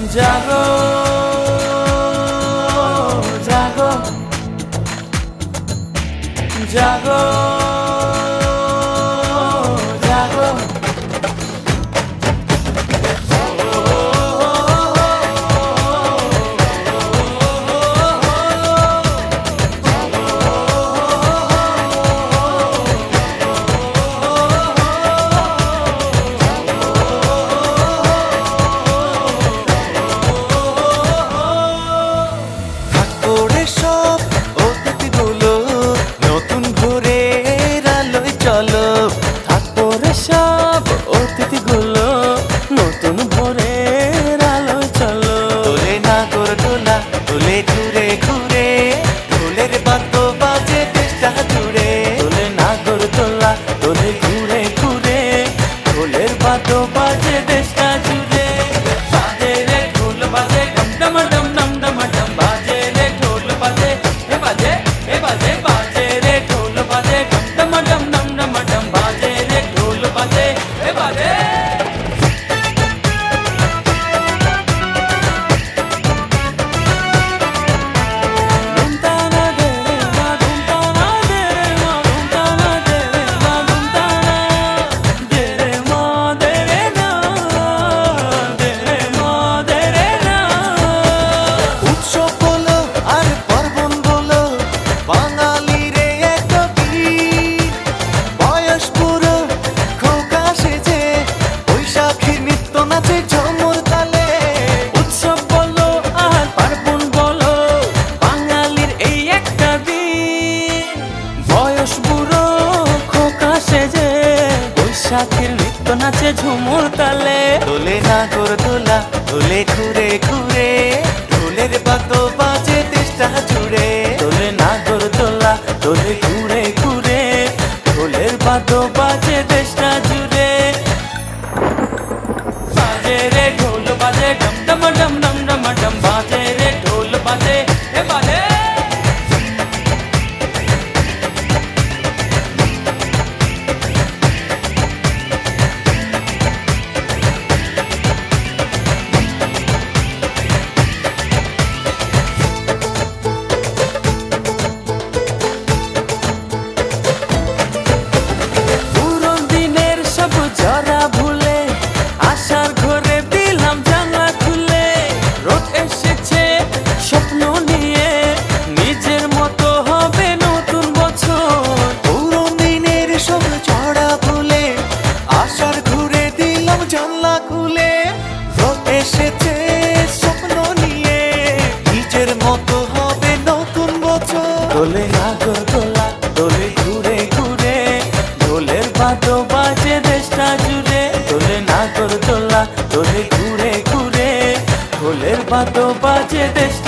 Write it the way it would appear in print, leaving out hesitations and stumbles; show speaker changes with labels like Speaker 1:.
Speaker 1: জাগো জাগো জাগো জাগো বৈশাখের নৃত্য নাচে ঝুমুর তালে দোলে নাগর দোলা দোলে ঘুরে ঘুরে ঢোলের বাদ্য বাজে দেশটা জুড়ে দোলে নাগর দোলা দোলে ঘুরে ঘুরে ঢোলের বাদ্য বাজে দেশটা জুড়ে বাজে রে ঢোল বাজে ডম ডম ডম ডম ডম ডম বাজে রে ঢোল বাজে হে বাজে দোলে নাগর দোলা দোলে ঘুরে ঘুরে ঢোলের বাদ্য বাজে দেশটা জুড়ে দোলে নাগর দোলা দোলে ঘুরে ঘুরে ঢোলের বাদ্য বাজে দেশটা